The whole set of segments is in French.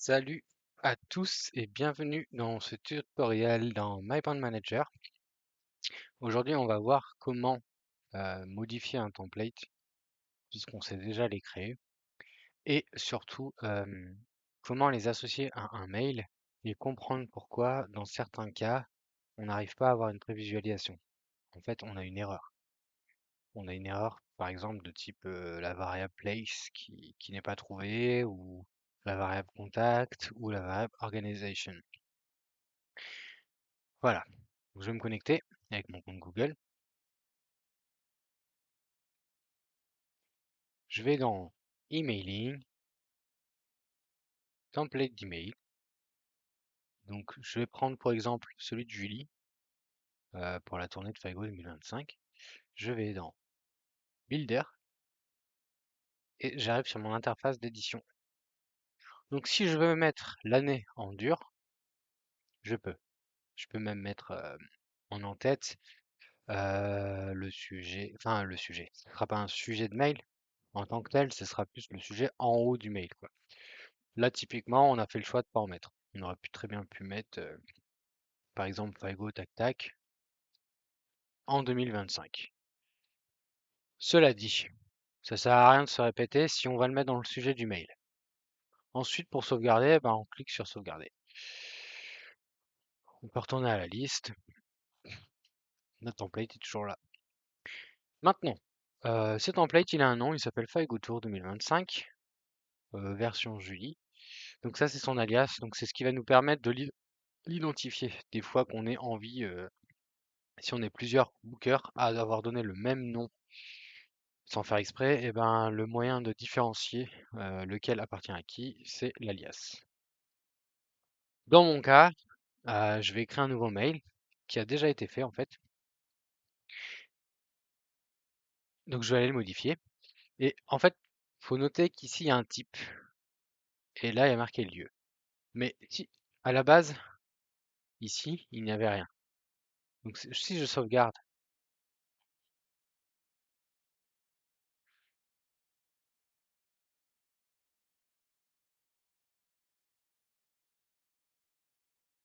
Salut à tous et bienvenue dans ce tutoriel dans My Brand Manager. Aujourd'hui, on va voir comment modifier un template puisqu'on sait déjà les créer et surtout comment les associer à un mail et comprendre pourquoi dans certains cas, on n'arrive pas à avoir une prévisualisation. En fait, on a une erreur. On a une erreur, par exemple, de type la variable place qui n'est pas trouvée ou la variable contact ou la variable organization. Voilà. Je vais me connecter avec mon compte Google. Je vais dans Emailing, template d'email. Donc, je vais prendre pour exemple celui de Julie pour la tournée de Faigo 2025. Je vais dans Builder et j'arrive sur mon interface d'édition. Donc, si je veux mettre l'année en dur, je peux. Je peux même mettre en en-tête le sujet. Enfin, le sujet. Ce ne sera pas un sujet de mail en tant que tel, ce sera plus le sujet en haut du mail, quoi. Là, typiquement, on a fait le choix de ne pas en mettre. On aurait très bien pu mettre, par exemple, Faigo tac tac en 2025. Cela dit, ça sert à rien de se répéter si on va le mettre dans le sujet du mail. Ensuite, pour sauvegarder, ben, on clique sur sauvegarder. On peut retourner à la liste. Notre template est toujours là. Maintenant, ce template, il a un nom, il s'appelle Faigo Tour 2025, version Julie. Donc ça, c'est son alias. Donc c'est ce qui va nous permettre de l'identifier. Des fois qu'on ait envie, si on est plusieurs bookers, à avoir donné le même nom sans faire exprès, et ben, le moyen de différencier lequel appartient à qui, c'est l'alias. Dans mon cas, je vais créer un nouveau mail qui a déjà été fait en fait. Donc je vais aller le modifier. Et en fait, faut noter qu'ici il y a un type. Et là, il y a marqué lieu. Mais si, à la base, ici, il n'y avait rien. Donc si je sauvegarde,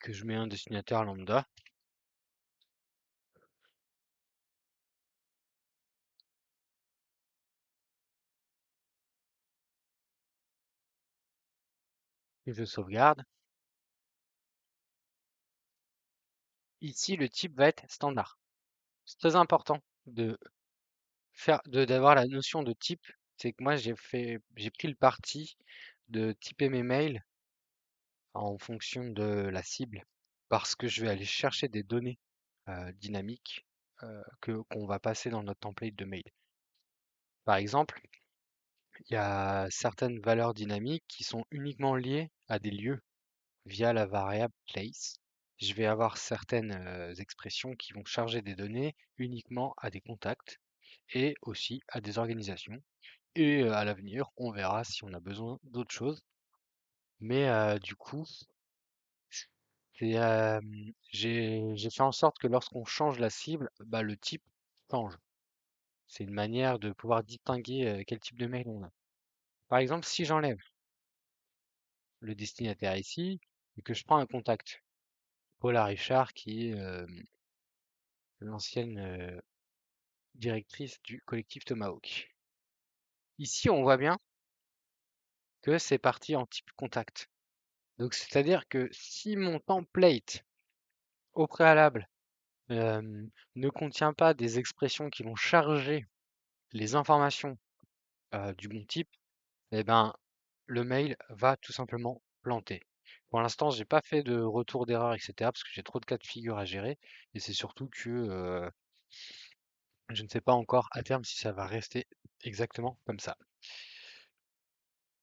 que je mets un destinataire lambda, et je sauvegarde, ici le type va être standard. C'est très important de d'avoir la notion de type. C'est que moi j'ai pris le parti de typer mes mails en fonction de la cible parce que je vais aller chercher des données dynamiques qu'on va passer dans notre template de mail. Par exemple, il y a certaines valeurs dynamiques qui sont uniquement liées à des lieux via la variable place. Je vais avoir certaines expressions qui vont charger des données uniquement à des contacts et aussi à des organisations. Et à l'avenir, on verra si on a besoin d'autre chose. Mais du coup, c'est, j'ai fait en sorte que lorsqu'on change la cible, bah, le type change. C'est une manière de pouvoir distinguer quel type de mail on a. Par exemple, si j'enlève le destinataire ici et que je prends un contact, Paula Richard, qui est l'ancienne directrice du collectif Tomahawk. Ici, on voit bien que c'est parti en type contact. Donc, c'est-à-dire que si mon template au préalable ne contient pas des expressions qui vont charger les informations du bon type, eh ben, le mail va tout simplement planter. Pour l'instant, j'ai pas fait de retour d'erreur, etc. parce que j'ai trop de cas de figure à gérer. Et c'est surtout que je ne sais pas encore à terme si ça va rester exactement comme ça.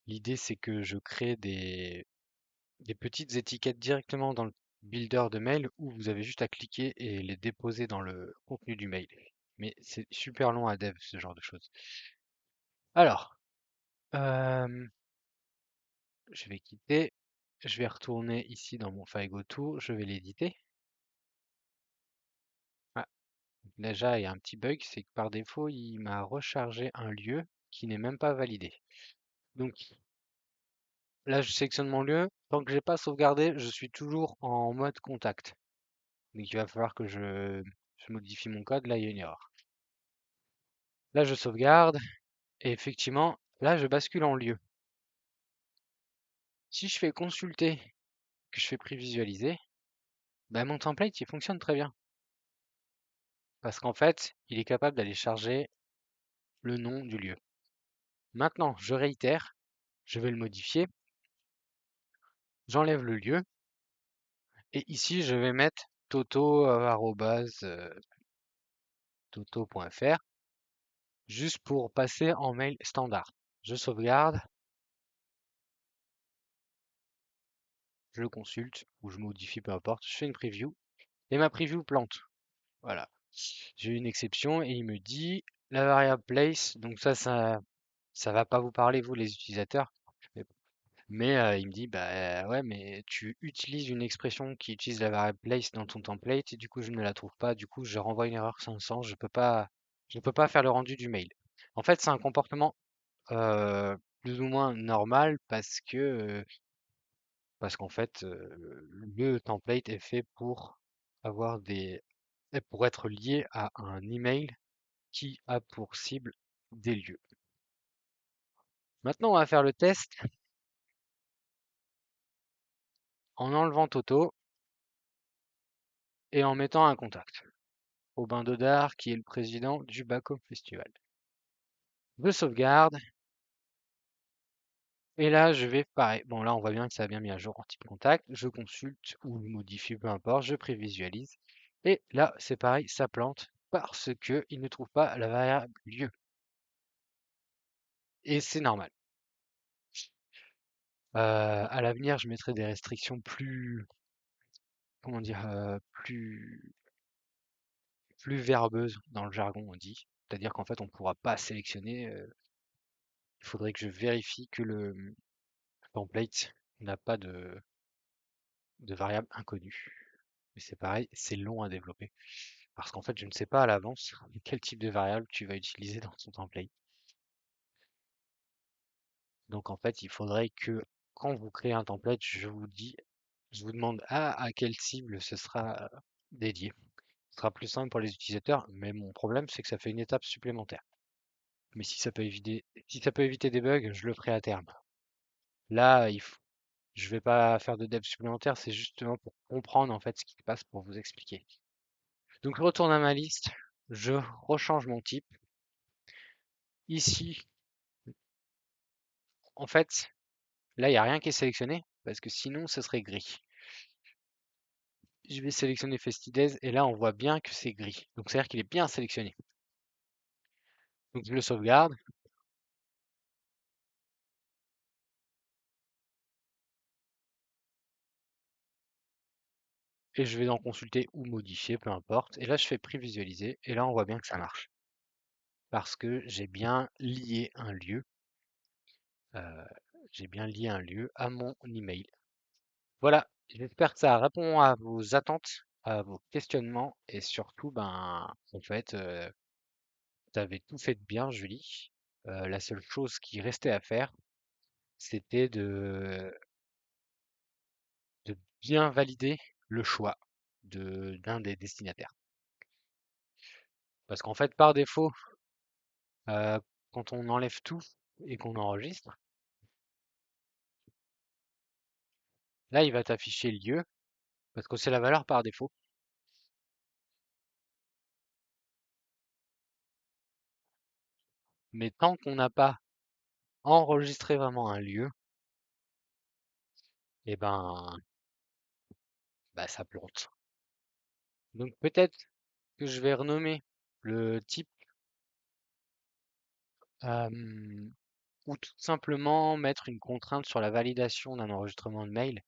L'idée, c'est que je crée des petites étiquettes directement dans le builder de mail où vous avez juste à cliquer et les déposer dans le contenu du mail. Mais c'est super long à dev, ce genre de choses. Alors, euh, je vais quitter. Je vais retourner ici dans mon file GoTo. Je vais l'éditer. Ah, déjà, il y a un petit bug, c'est que par défaut, il m'a rechargé un lieu qui n'est même pas validé. Donc là, je sélectionne mon lieu. tant que j'ai pas sauvegardé, je suis toujours en mode contact. Donc il va falloir que je modifie mon code. Là, il y a une erreur. Là, je sauvegarde et effectivement, là, je bascule en lieu. Si je fais consulter, que je fais prévisualiser, ben mon template, il fonctionne très bien. Parce qu'en fait, il est capable d'aller charger le nom du lieu. Maintenant, je réitère, je vais le modifier, j'enlève le lieu, et ici, je vais mettre toto.fr, juste pour passer en mail standard. Je sauvegarde, je le consulte, ou je modifie, peu importe, je fais une preview, et ma preview plante. Voilà. J'ai eu une exception, et il me dit, la variable place, donc ça va pas vous parler, vous, les utilisateurs. Mais il me dit, bah ouais, mais tu utilises une expression qui utilise la variable place dans ton template et du coup je ne la trouve pas. Du coup, je renvoie une erreur 500. Je peux pas faire le rendu du mail. En fait, c'est un comportement plus ou moins normal parce qu'en fait, le template est fait pour avoir pour être lié à un email qui a pour cible des lieux. Maintenant, on va faire le test en enlevant Toto et en mettant un contact. Robin Dodard, qui est le président du Baco Festival. Je sauvegarde. Et là, je vais pareil. Bon, là, on voit bien que ça a bien mis à jour en type contact. Je consulte ou modifie, peu importe. Je prévisualise. Et là, c'est pareil, ça plante parce que il ne trouve pas la variable lieu. Et c'est normal. À l'avenir, je mettrai des restrictions plus, comment dire, plus verbeuses dans le jargon, on dit. C'est-à-dire qu'en fait, on ne pourra pas sélectionner. Il faudrait que je vérifie que le template n'a pas de variable inconnue. Mais c'est pareil, c'est long à développer. Parce qu'en fait, je ne sais pas à l'avance quel type de variable tu vas utiliser dans ton template. Donc en fait, il faudrait que quand vous créez un template, je vous demande à quelle cible ce sera dédié. Ce sera plus simple pour les utilisateurs, mais mon problème, c'est que ça fait une étape supplémentaire. Mais si ça peut éviter des bugs, je le ferai à terme. Là, je vais pas faire de dev supplémentaire, c'est justement pour comprendre en fait ce qui se passe pour vous expliquer. Donc je retourne à ma liste, je rechange mon type. Ici, en fait, là, il n'y a rien qui est sélectionné, parce que sinon, ce serait gris. Je vais sélectionner Festidays, et là, on voit bien que c'est gris. Donc, c'est-à-dire qu'il est bien sélectionné. Donc, je le sauvegarde, et je vais dans Consulter ou Modifier, peu importe. Et là, je fais Prévisualiser, et là, on voit bien que ça marche. Parce que euh, j'ai bien lié un lieu à mon email. Voilà, j'espère que ça répond à vos attentes, à vos questionnements, et surtout, ben, en fait, tu avais tout fait de bien, Julie. La seule chose qui restait à faire, c'était de bien valider le choix d'un des destinataires. Parce qu'en fait, par défaut, euh, quand on enlève tout et qu'on enregistre, là, il va t'afficher le lieu, parce que c'est la valeur par défaut. Mais tant qu'on n'a pas enregistré vraiment un lieu, eh ben, bah, ça plante. Donc peut-être que je vais renommer le type euh, ou tout simplement mettre une contrainte sur la validation d'un enregistrement de mail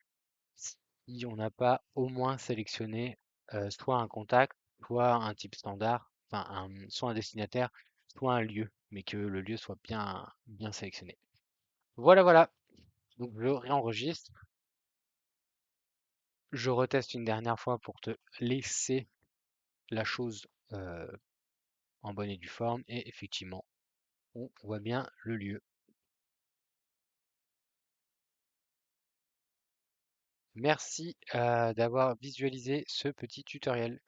si on n'a pas au moins sélectionné soit un contact, soit un type standard, soit un destinataire, soit un lieu, mais que le lieu soit bien sélectionné. Voilà, voilà. Donc je réenregistre, je reteste une dernière fois pour te laisser la chose en bonne et due forme, et effectivement, on voit bien le lieu. Merci d'avoir visualisé ce petit tutoriel.